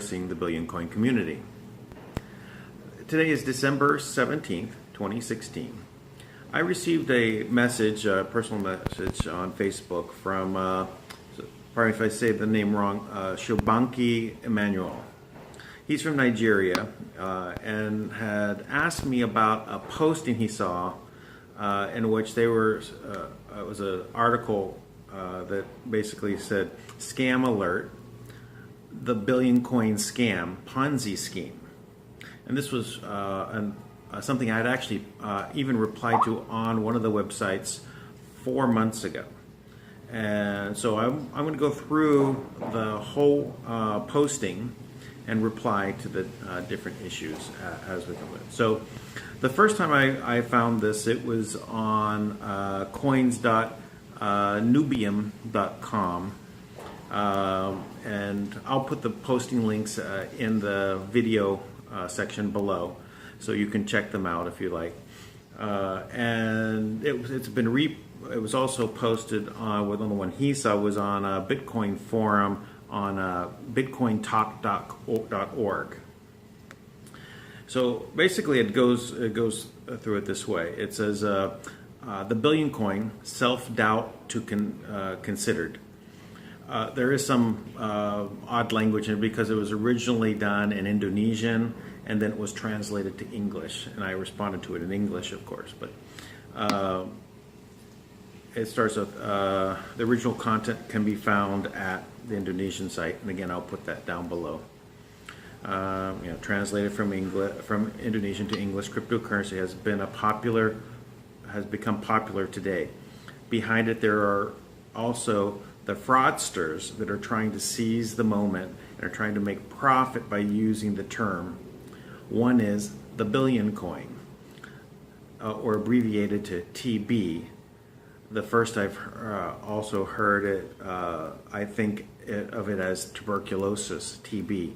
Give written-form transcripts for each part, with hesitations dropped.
addressing the Billion Coin community. Today is December 17th, 2016. I received a message, a personal message on Facebook from, pardon if I say the name wrong, Shobanki Emmanuel. He's from Nigeria and had asked me about a posting he saw in which it was an article that basically said, "Scam alert, the Billion Coin scam, Ponzi scheme." And this was something I had actually even replied to on one of the websites 4 months ago. And so I'm going to go through the whole posting and reply to the different issues as we go in. So the first time I found this, it was on coins.nubium.com. And I'll put the posting links in the video section below, so you can check them out if you like. And it was also posted on, well, the one he saw was on a Bitcoin forum on bitcointalk.org. So basically it goes through it this way. It says the Billion Coin, self-doubt to considered. There is some odd language in it because it was originally done in Indonesian and then it was translated to English, and I responded to it in English, of course. But it starts with the original content can be found at the Indonesian site, and again I'll put that down below. Translated from Indonesian to English, cryptocurrency has become popular today. Behind it, there are also the fraudsters that are trying to seize the moment and are trying to make profit by using the term. One is the Billion Coin, or abbreviated to TB. The first I've also heard it, I think of it as tuberculosis, TB.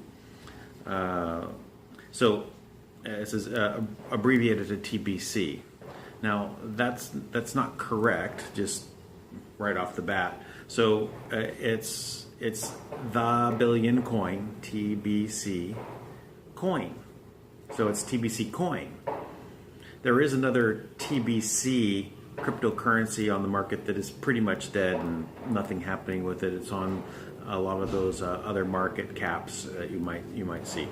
So it says abbreviated to TBC. Now that's not correct, just right off the bat. So it's the Billion Coin, TBC coin. So it's TBC coin. There is another TBC cryptocurrency on the market that is pretty much dead and nothing happening with it. It's on a lot of those other market caps that you might see.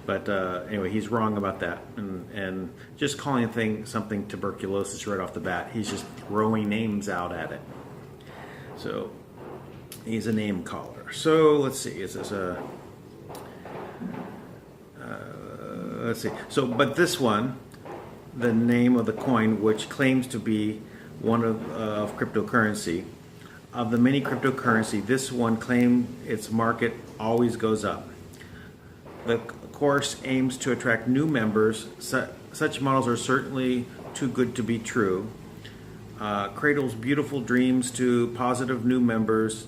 But anyway, he's wrong about that, and just calling something tuberculosis right off the bat, he's just throwing names out at it. So he's a name caller. So let's see. Is this a? Let's see. So, but this one, the name of the coin, which claims to be one of cryptocurrency, of the many cryptocurrency, this one claims its market always goes up. The course aims to attract new members. Such models are certainly too good to be true. Cradles beautiful dreams to positive new members,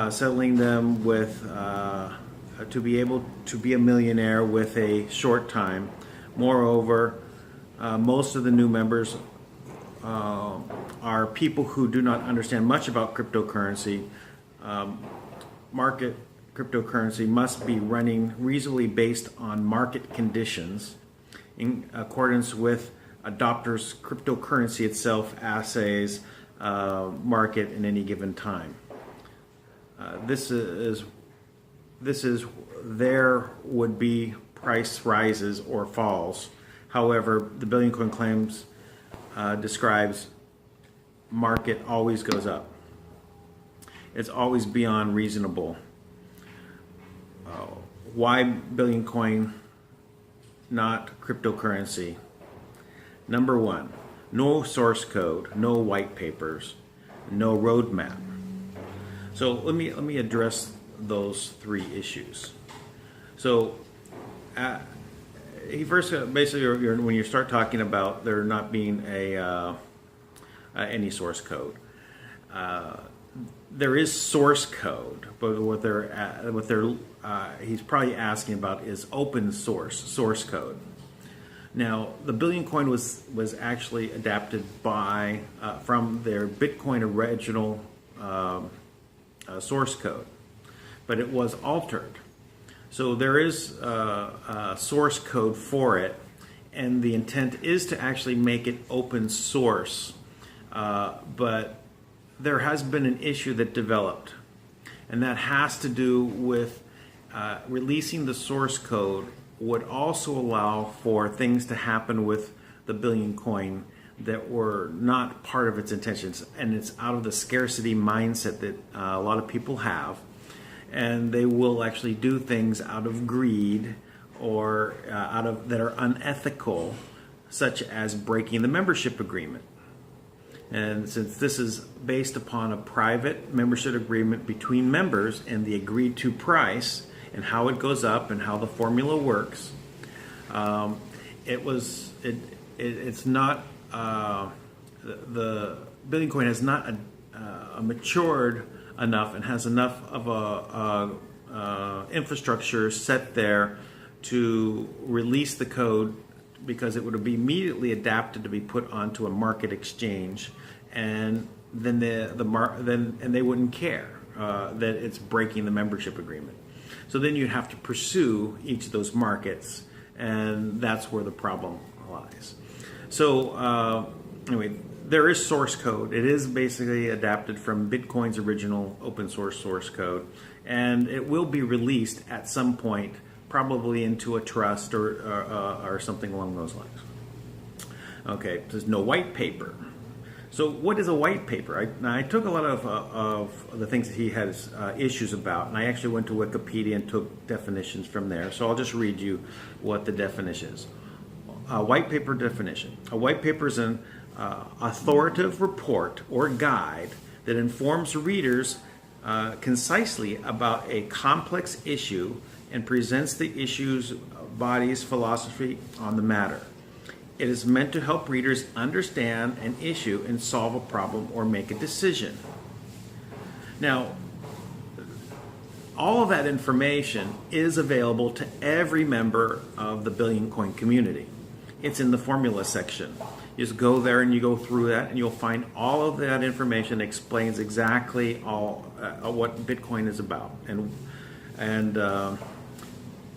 settling them with to be able to be a millionaire with a short time. Moreover, most of the new members are people who do not understand much about cryptocurrency. Market cryptocurrency must be running reasonably based on market conditions in accordance with adopters' cryptocurrency itself assays market in any given time. There would be price rises or falls. However, the Billion Coin claims describes market always goes up. It's always beyond reasonable. Why Billion Coin, not cryptocurrency? Number one, no source code, no white papers, no roadmap. So let me address those three issues. So he first basically, when you start talking about there not being any source code, there is source code, but what he's probably asking about is open source code. Now, the Billion Coin was actually adapted from their Bitcoin original source code, but it was altered. So there is a source code for it, and the intent is to actually make it open source. But there has been an issue that developed, and that has to do with releasing the source code would also allow for things to happen with the Billion Coin that were not part of its intentions, and it's out of the scarcity mindset that a lot of people have, and they will actually do things out of greed or that are unethical, such as breaking the membership agreement. And since this is based upon a private membership agreement between members and the agreed to price and how it goes up and how the formula works, it's not the Billion Coin has not matured enough and has enough of a infrastructure set there to release the code, because it would be immediately adapted to be put onto a market exchange, and then they wouldn't care that it's breaking the membership agreement. So then you'd have to pursue each of those markets, and that's where the problem lies. So anyway, there is source code. It is basically adapted from Bitcoin's original open source code, and it will be released at some point, probably into a trust or something along those lines. Okay, there's no white paper. So what is a white paper? I took a lot of the things that he has issues about, and I actually went to Wikipedia and took definitions from there. So I'll just read you what the definition is. A white paper definition. A white paper is an authoritative report or guide that informs readers concisely about a complex issue and presents the issue's body's philosophy on the matter. It is meant to help readers understand an issue and solve a problem or make a decision. Now, all of that information is available to every member of the Billion Coin community. It's in the formula section. You just go there and you go through that, and you'll find all of that information explains exactly all what Bitcoin is about, and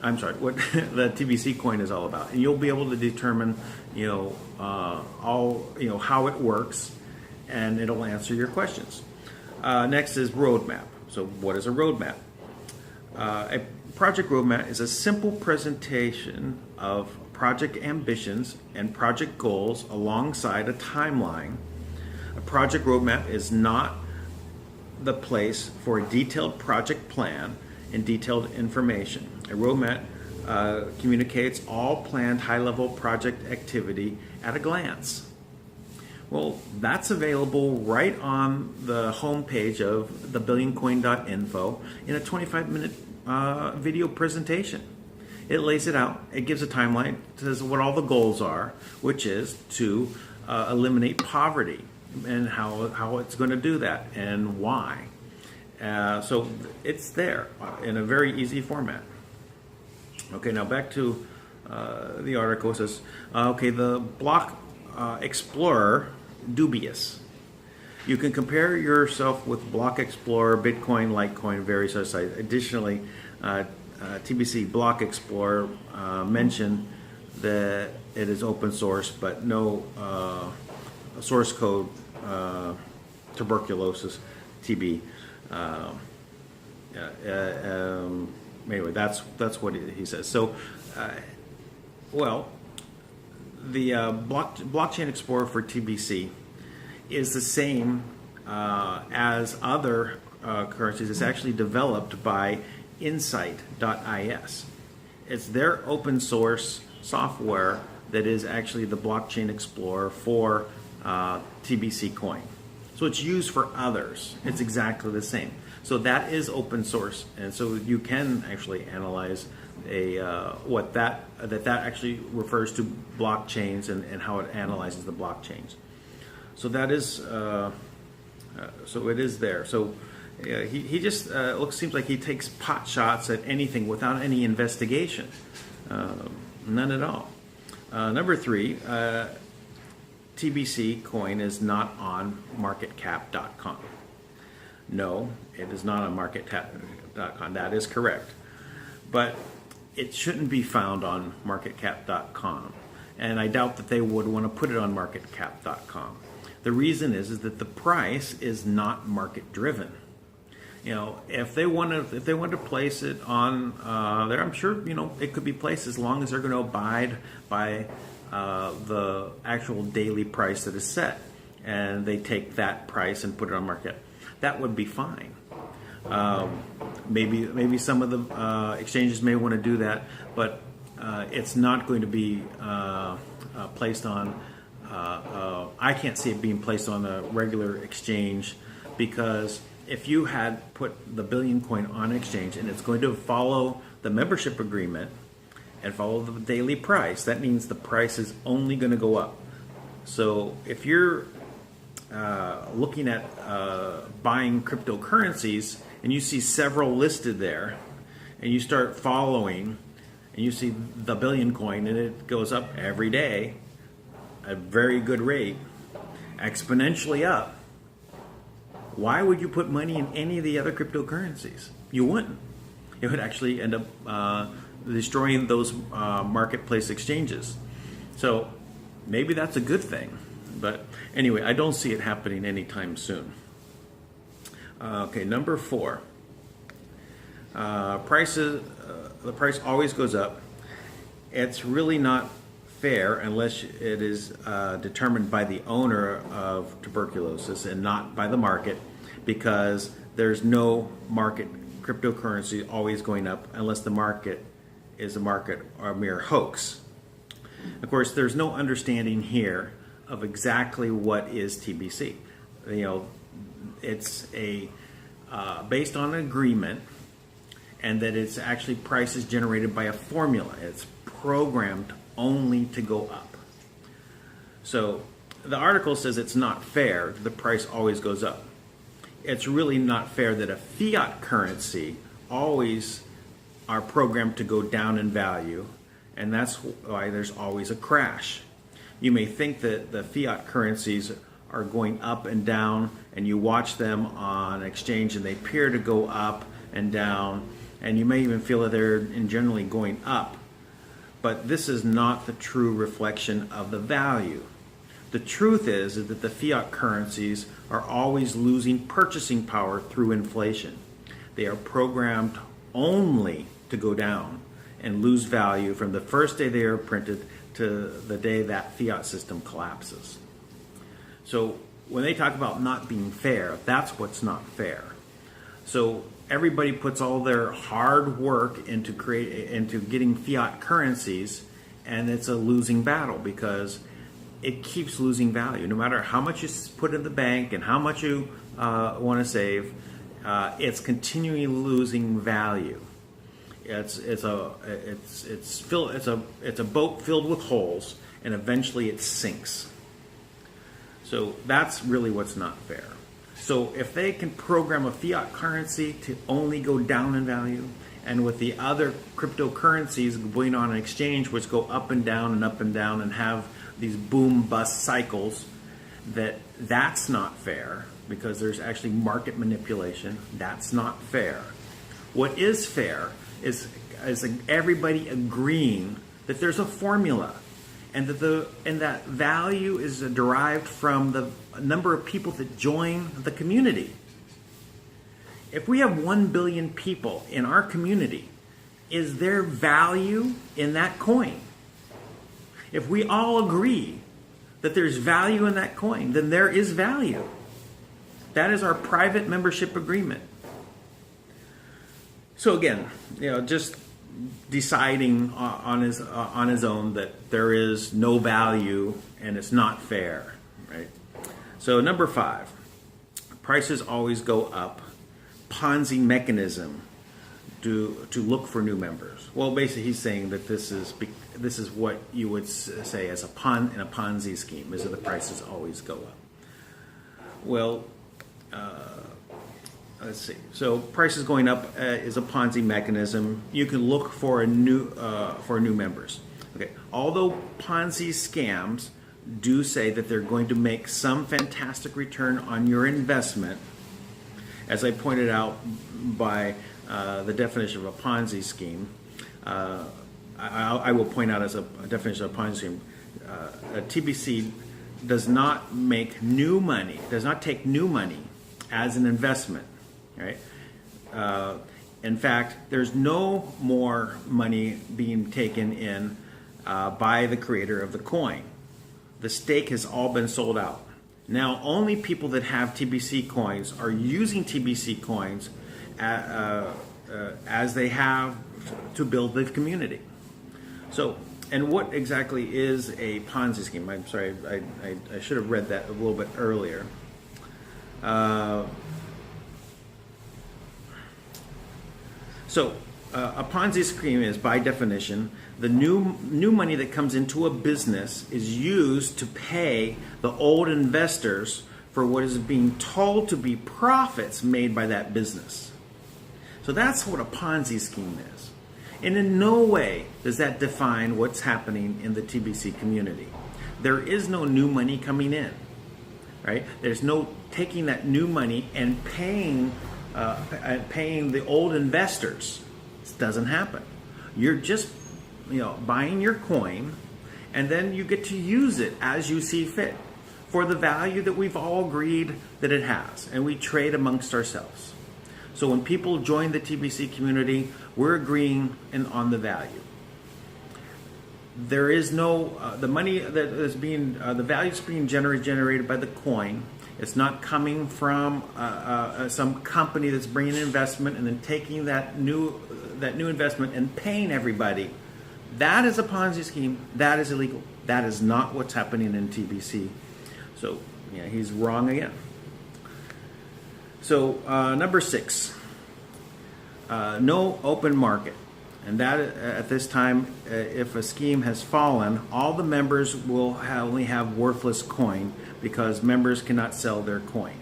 I'm sorry, what the TBC coin is all about, and you'll be able to determine, how it works, and it'll answer your questions. Next is roadmap. So, what is a roadmap? A project roadmap is a simple presentation of project ambitions and project goals alongside a timeline. A project roadmap is not the place for a detailed project plan and detailed information. A roadmap communicates all planned high-level project activity at a glance. Well, that's available right on the homepage of thebillioncoin.info in a 25-minute video presentation. It lays it out. It gives a timeline. It says what all the goals are, which is to eliminate poverty and how it's going to do that and why. So it's there in a very easy format. Okay, now back to the article. It says, the Block Explorer, dubious. You can compare yourself with Block Explorer, Bitcoin, Litecoin, various other sites. Additionally, TBC Block Explorer mentioned that it is open source, but no source code, tuberculosis, TB. Anyway, that's what he says. So, the Blockchain Explorer for TBC is the same as other currencies. It's actually developed by Insight.is. It's their open source software that is actually the Blockchain Explorer for TBC coin. So it's used for others. It's exactly the same. So that is open source, and so you can actually analyze what that actually refers to blockchains and how it analyzes the blockchains. So that is so it is there. So he just seems like he takes pot shots at anything without any investigation, none at all. Number 3. TBC coin is not on marketcap.com. No, it is not on marketcap.com. That is correct. but it shouldn't be found on marketcap.com. And I doubt that they would want to put it on marketcap.com. The reason is that the price is not market driven. You know, if they want to place it on there, I'm sure, you know, it could be placed as long as they're going to abide by the actual daily price that is set, and they take that price and put it on market. That would be fine. Maybe some of the exchanges may want to do that, but it's not going to be placed on. I can't see it being placed on a regular exchange, because if you had put the Billion Coin on exchange and it's going to follow the membership agreement and follow the daily price, that means the price is only going to go up. So if you're looking at buying cryptocurrencies and you see several listed there, and you start following and you see the Billion Coin and it goes up every day at a very good rate, exponentially up, why would you put money in any of the other cryptocurrencies? You wouldn't. It would actually end up destroying those marketplace exchanges. So maybe that's a good thing. But anyway, I don't see it happening anytime soon. Okay, number 4. Prices. The price always goes up. It's really not fair unless it is determined by the owner of tuberculosis and not by the market, because there's no market cryptocurrency always going up unless the market is a mere hoax. Of course, there's no understanding here of exactly what is TBC. You know, it's a based on an agreement, and that it's actually prices generated by a formula. It's programmed only to go up. So the article says it's not fair that the price always goes up. It's really not fair that a fiat currency always are programmed to go down in value, and that's why there's always a crash. You may think that the fiat currencies are going up and down, and you watch them on exchange and they appear to go up and down, and you may even feel that they're generally going up. But this is not the true reflection of the value. The truth is that the fiat currencies are always losing purchasing power through inflation. They are programmed only to go down and lose value from the first day they are printed to the day that fiat system collapses. So when they talk about not being fair, that's what's not fair. So everybody puts all their hard work into getting fiat currencies, and it's a losing battle because it keeps losing value. No matter how much you put in the bank and how much you want to save, it's continually losing value. It's a boat filled with holes, and eventually it sinks. So that's really what's not fair. So if they can program a fiat currency to only go down in value, and with the other cryptocurrencies going on an exchange which go up and down and have these boom bust cycles, that's not fair because there's actually market manipulation. That's not fair. What is fair is everybody agreeing that there's a formula, and that value is derived from the number of people that join the community. If we have 1 billion people in our community, is there value in that coin? If we all agree that there's value in that coin, then there is value. That is our private membership agreement. So again, just deciding on his own that there is no value and it's not fair, right? So number 5, prices always go up. Ponzi mechanism to look for new members. Well, basically, he's saying that this is what you would say as in a Ponzi scheme, is that the prices always go up. Well, let's see. So prices going up is a Ponzi mechanism. You can look for new members. Okay. Although Ponzi scams do say that they're going to make some fantastic return on your investment, as I pointed out by the definition of a Ponzi scheme, I will point out as a definition of Ponzi scheme, a TBC does not make new money, does not take new money as an investment, right? In fact, there's no more money being taken in by the creator of the coin. The stake has all been sold out. Now, only people that have TBC coins are using TBC coins as they have to build the community. So, and what exactly is a Ponzi scheme? I'm sorry, I should have read that a little bit earlier. So, a Ponzi scheme is, by definition, the new money that comes into a business is used to pay the old investors for what is being told to be profits made by that business. So that's what a Ponzi scheme is. And in no way does that define what's happening in the TBC community. There is no new money coming in, right? There's no taking that new money and paying the old investors. This doesn't happen. You're just, buying your coin, and then you get to use it as you see fit for the value that we've all agreed that it has, and we trade amongst ourselves. So when people join the TBC community, we're agreeing on the value. There is no the money that is being the value is being generated by the coin. It's not coming from some company that's bringing an investment and then taking that new investment and paying everybody. That is a Ponzi scheme. That is illegal. That is not what's happening in TBC. So he's wrong again. So number 6, no open market. And that at this time, if a scheme has fallen, all the members will only have worthless coin because members cannot sell their coin.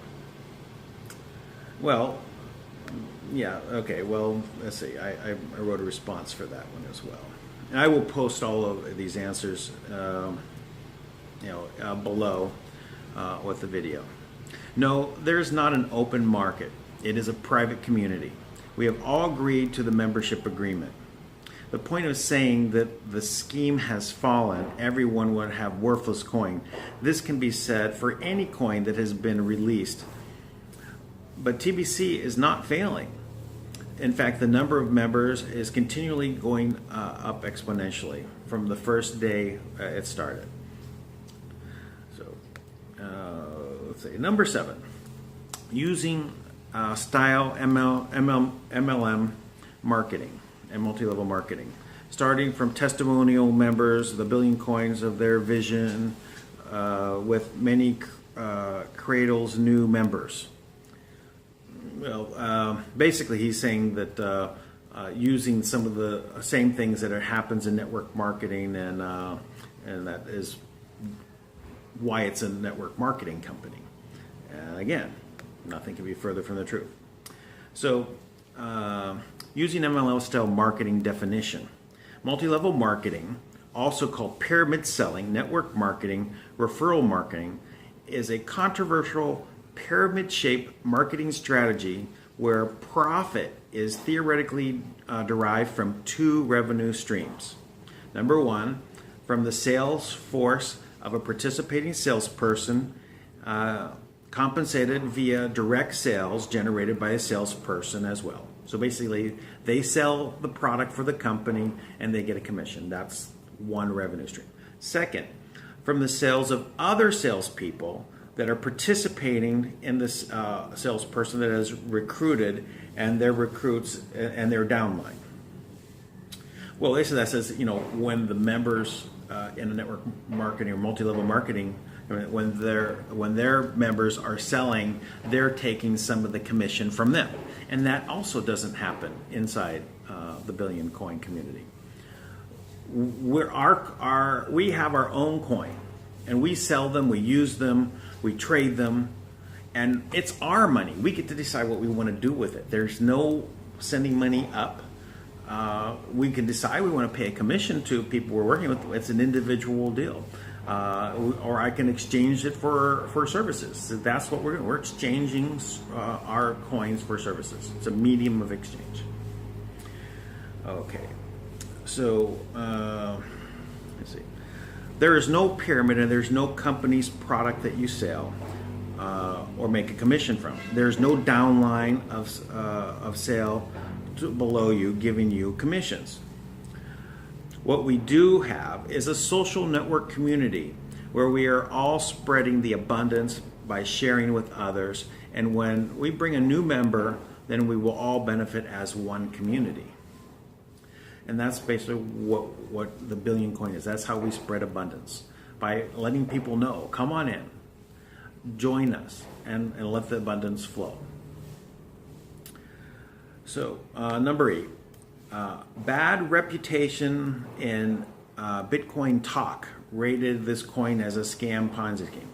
Well, yeah, okay, well, let's see. I wrote a response for that one as well. And I will post all of these answers below with the video. No, there's not an open market. It is a private community. We have all agreed to the membership agreement. The point of saying that the scheme has fallen, everyone would have worthless coin. This can be said for any coin that has been released. But TBC is not failing. In fact, the number of members is continually going up exponentially from the first day it started. So, let's see. Number 7, using style MLM marketing and multi-level marketing, starting from testimonial members, the billion coins of their vision, with many cradles new members. Well, basically he's saying that using some of the same things that happens in network marketing, and that is why it's a network marketing company. And again, nothing can be further from the truth. So, using MLM style marketing definition, multi-level marketing, also called pyramid selling, network marketing, referral marketing, is a controversial pyramid-shaped marketing strategy where profit is theoretically derived from 2 revenue streams. Number 1, from the sales force of a participating salesperson, compensated via direct sales generated by a salesperson as well. So basically, they sell the product for the company and they get a commission. That's one revenue stream. Second, from the sales of other salespeople that are participating in this salesperson that is recruited, and their recruits and their downline. Well, basically that says, when the members in a network marketing or multi-level marketing, when their members are selling, they're taking some of the commission from them, and that also doesn't happen inside the billion coin community. We have our own coin, and we sell them, we use them, we trade them, and it's our money. We get to decide what we want to do with it. There's no sending money up. We can decide we want to pay a commission to people we're working with. It's an individual deal. Or I can exchange it for services. So that's what we're doing. We're exchanging our coins for services. It's a medium of exchange. Okay. So, let's see. There is no pyramid, and there's no company's product that you sell or make a commission from. There's no downline of sale below you giving you commissions. What we do have is a social network community where we are all spreading the abundance by sharing with others. And when we bring a new member, then we will all benefit as one community. And that's basically what the Billion Coin is. That's how we spread abundance, by letting people know, come on in, join us, and let the abundance flow. So, number 8, bad reputation in Bitcoin talk rated this coin as a scam Ponzi scheme.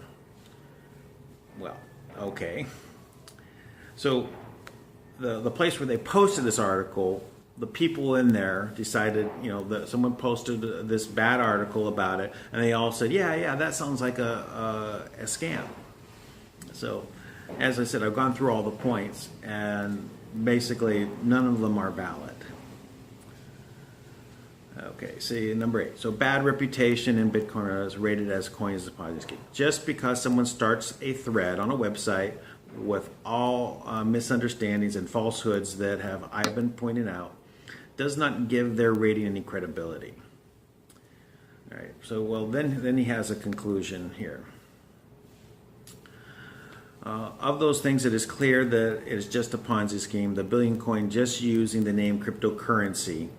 Well, okay. So, the place where they posted this article, the people in there decided, that someone posted this bad article about it, and they all said, yeah, that sounds like a scam. So, as I said, I've gone through all the points, and basically none of them are valid. Okay, see, number 8. So, bad reputation in Bitcoin is rated as coin as a Ponzi scheme. Just because someone starts a thread on a website with all misunderstandings and falsehoods that I've been pointing out, does not give their rating any credibility. All right. So, well, then he has a conclusion here. Of those things, it is clear that it is just a Ponzi scheme. The Billion Coin just using the name cryptocurrency.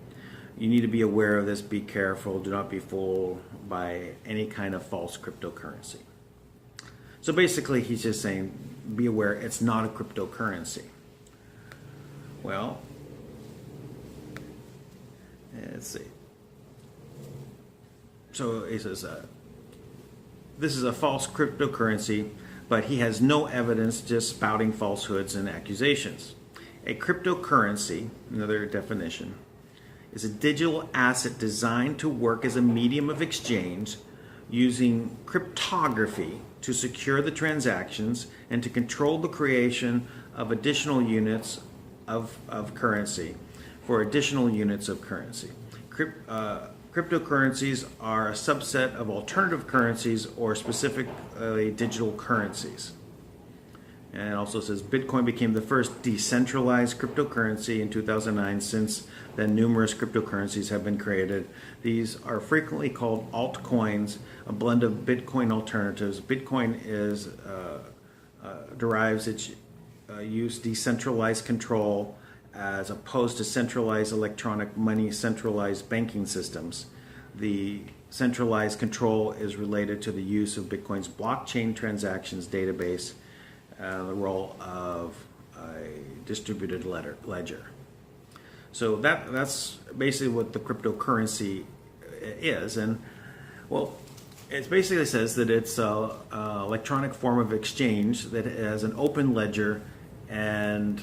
You need to be aware of this. Be careful. Do not be fooled by any kind of false cryptocurrency. So basically, he's just saying, be aware, it's not a cryptocurrency. Well, let's see. So he says, this is a false cryptocurrency, but he has no evidence, just spouting falsehoods and accusations. A cryptocurrency, another definition, is a digital asset designed to work as a medium of exchange using cryptography to secure the transactions and to control the creation of additional units of currency for additional units of currency. Cryptocurrencies are a subset of alternative currencies or specifically digital currencies. And it also says Bitcoin became the first decentralized cryptocurrency in 2009. Since then, numerous cryptocurrencies have been created. These are frequently called altcoins, a blend of Bitcoin alternatives. Bitcoin derives its use decentralized control as opposed to centralized electronic money, centralized banking systems. The centralized control is related to the use of Bitcoin's blockchain transactions database, the role of a distributed ledger. So that's basically what the cryptocurrency is. And, well, it basically says that it's an electronic form of exchange that has an open ledger and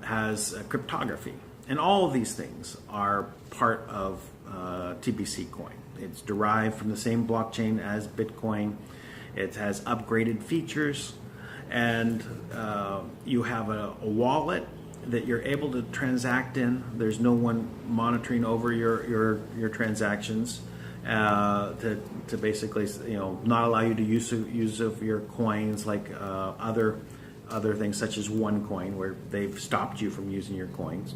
has cryptography. And all of these things are part of TBC coin. It's derived from the same blockchain as Bitcoin. It has upgraded features, and you have a wallet that you're able to transact in. There's no one monitoring over your transactions to basically not allow you to use of your coins like other things such as OneCoin, where they've stopped you from using your coins.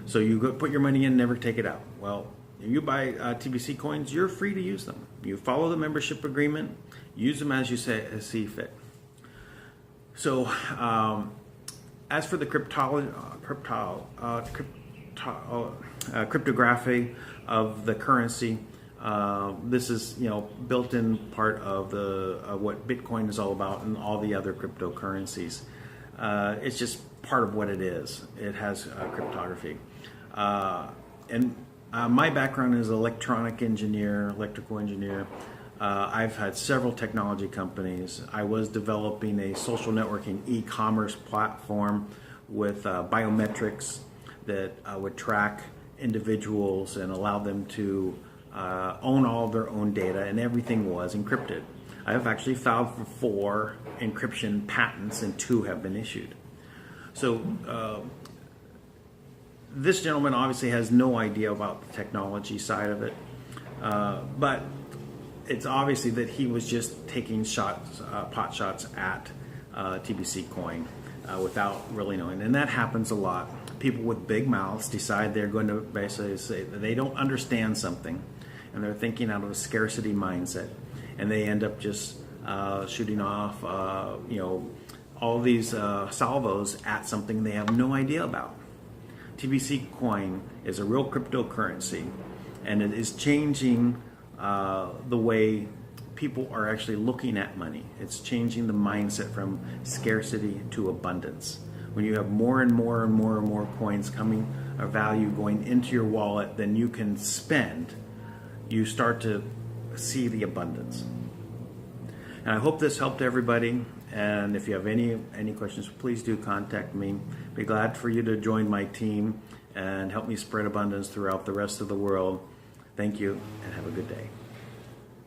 So you go put your money in, never take it out. Well, if you buy TBC coins, you're free to use them. You follow the membership agreement, use them as you see fit. So, as for the cryptography of the currency, this is built-in part of what Bitcoin is all about and all the other cryptocurrencies. It's just part of what it is. It has cryptography, and my background is electrical engineer. I've had several technology companies. I was developing a social networking e-commerce platform with biometrics that would track individuals and allow them to own all of their own data, and everything was encrypted. I have actually filed for 4 encryption patents, and 2 have been issued. So this gentleman obviously has no idea about the technology side of it, but it's obviously that he was just taking shots, pot shots at TBC coin without really knowing, and that happens a lot. People with big mouths decide they're going to basically say that they don't understand something, and they're thinking out of a scarcity mindset, and they end up just shooting off, all these salvos at something they have no idea about. TBC coin is a real cryptocurrency, and it is changing the way people are actually looking at money. It's changing the mindset from scarcity to abundance. When you have more and more and more and more coins coming, a value going into your wallet than you can spend, you start to see the abundance. And I hope this helped everybody. And if you have any questions, please do contact me. Be glad for you to join my team and help me spread abundance throughout the rest of the world. Thank you, and have a good day.